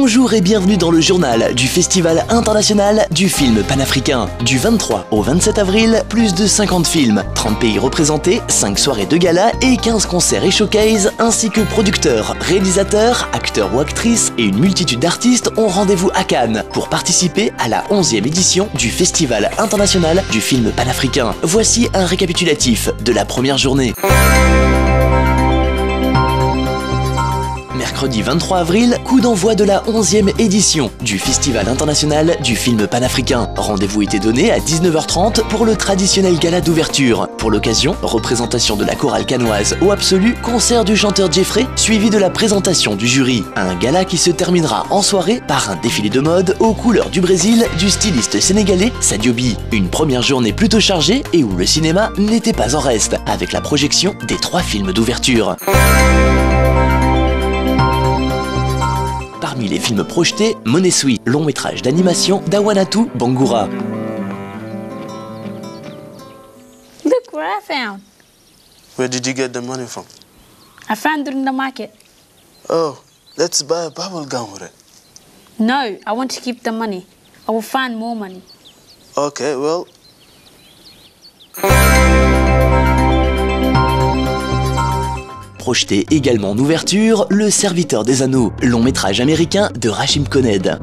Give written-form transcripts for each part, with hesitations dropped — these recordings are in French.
Bonjour et bienvenue dans le journal du Festival international du film panafricain. Du 23 au 27 avril, plus de 50 films, 30 pays représentés, 5 soirées de gala et 15 concerts et showcases, ainsi que producteurs, réalisateurs, acteurs ou actrices et une multitude d'artistes ont rendez-vous à Cannes pour participer à la 11e édition du Festival international du film panafricain. Voici un récapitulatif de la première journée. Mercredi 23 avril, coup d'envoi de la 11e édition du Festival international du film panafricain. Rendez-vous était donné à 19h30 pour le traditionnel gala d'ouverture. Pour l'occasion, représentation de la chorale cannoise au absolu, concert du chanteur Jeffrey, suivi de la présentation du jury. Un gala qui se terminera en soirée par un défilé de mode aux couleurs du Brésil du styliste sénégalais Sadio Bi. Une première journée plutôt chargée et où le cinéma n'était pas en reste, avec la projection des 3 films d'ouverture. Parmi les films projetés, Monesui, long métrage d'animation d'Awanatu Bangura. Look what I found. Where did you get the money from? I found it in the market. Oh, let's buy a bubble gum with it. No, I want to keep the money. I will find more money. Okay, well. Projeté également en ouverture, Le Serviteur des Anneaux, long métrage américain de Rachim Koned.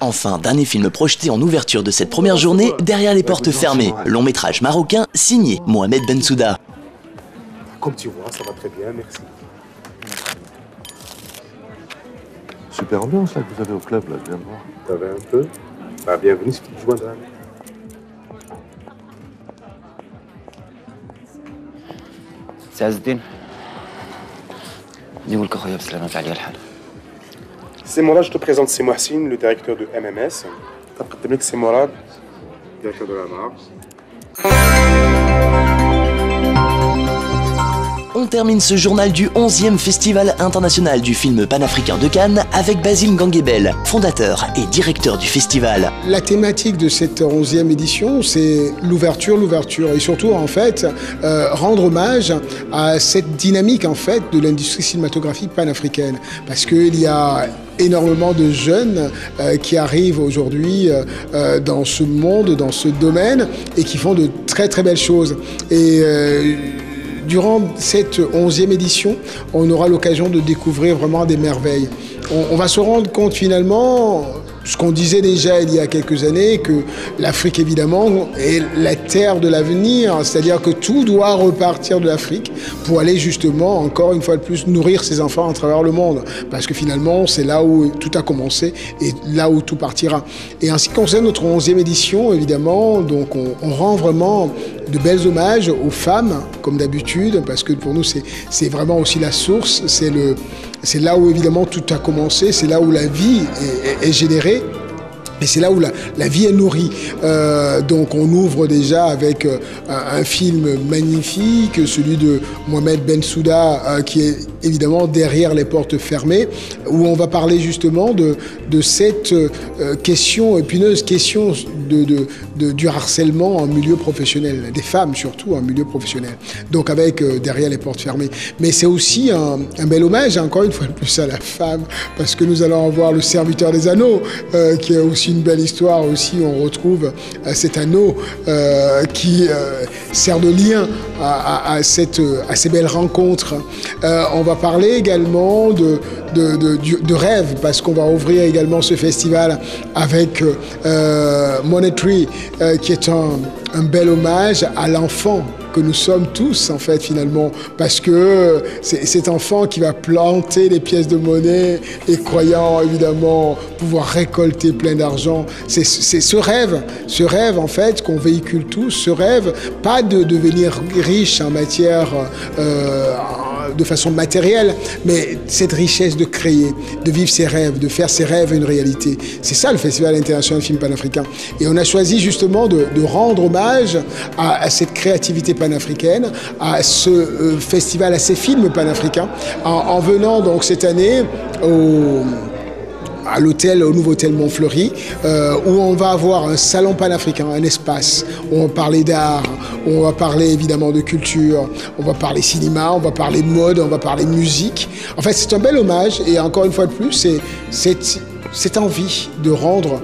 Enfin, dernier film projeté en ouverture de cette première journée, Derrière les portes fermées, long métrage marocain signé Mohamed Bensouda. Comme tu vois, ça va très bien, merci. Super ambiance là que vous avez au club, là, je viens de voir. T'avais un peu? Bah, bienvenue si tu te joindras. عز الدين ديما لك اخويا بسلامة عليا الحال. C'est Morad, je te présente, c'est Mohsin, le directeur de MMS. C'est Morad, directeur de la marque. On termine ce journal du 11e Festival international du film panafricain de Cannes avec Basile Ganguebel, fondateur et directeur du festival. La thématique de cette 11e édition, c'est l'ouverture et surtout en fait rendre hommage à cette dynamique en fait de l'industrie cinématographique panafricaine, parce qu'il y a énormément de jeunes qui arrivent aujourd'hui dans ce monde, dans ce domaine et qui font de très très belles choses. Et durant cette 11e édition, on aura l'occasion de découvrir vraiment des merveilles. On va se rendre compte finalement, ce qu'on disait déjà il y a quelques années, que l'Afrique évidemment est la terre de l'avenir, c'est-à-dire que tout doit repartir de l'Afrique pour aller justement, encore une fois de plus, nourrir ses enfants à travers le monde. Parce que finalement, c'est là où tout a commencé et là où tout partira. Et en ce qui concerne notre 11e édition, évidemment, donc on rend vraiment de belles hommages aux femmes, comme d'habitude, parce que pour nous, c'est vraiment aussi la source, c'est là où évidemment tout a commencé, c'est là où la vie est générée. Et c'est là où la vie est nourrie. Donc on ouvre déjà avec un film magnifique, celui de Mohamed Bensouda, qui est évidemment Derrière les portes fermées, où on va parler justement de cette épineuse question du harcèlement en milieu professionnel, des femmes surtout en milieu professionnel. Donc avec Derrière les portes fermées. Mais c'est aussi un bel hommage, encore une fois de plus, à la femme, parce que nous allons avoir Le Serviteur des Anneaux, qui est aussi une belle histoire aussi. On retrouve cet anneau qui sert de lien à ces belles rencontres. On va parler également de rêve, parce qu'on va ouvrir également ce festival avec Money Tree, qui est un bel hommage à l'enfant que nous sommes tous en fait finalement, parce que c'est cet enfant qui va planter les pièces de monnaie et croyant évidemment pouvoir récolter plein d'argent. C'est ce rêve en fait qu'on véhicule tous, ce rêve pas de devenir riche en matière de façon matérielle, mais cette richesse de créer, de vivre ses rêves, de faire ses rêves une réalité. C'est ça le Festival international film panafricain. Et on a choisi justement de rendre hommage à cette créativité panafricaine, à ce festival, à ces films panafricains, en venant donc cette année à l'hôtel, au nouveau hôtel Montfleury, où on va avoir un salon panafricain, un espace où on va parler d'art, où on va parler évidemment de culture, on va parler cinéma, on va parler mode, on va parler musique. En fait, c'est un bel hommage et encore une fois de plus, c'est cette envie de rendre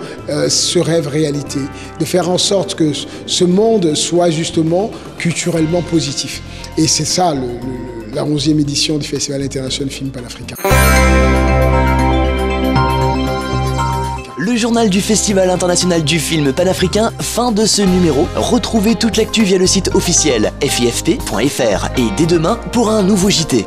ce rêve réalité, de faire en sorte que ce monde soit justement culturellement positif. Et c'est ça la 11e édition du Festival international film panafricain. Le journal du Festival international du film panafricain, fin de ce numéro. Retrouvez toute l'actu via le site officiel fifp.fr et dès demain pour un nouveau JT.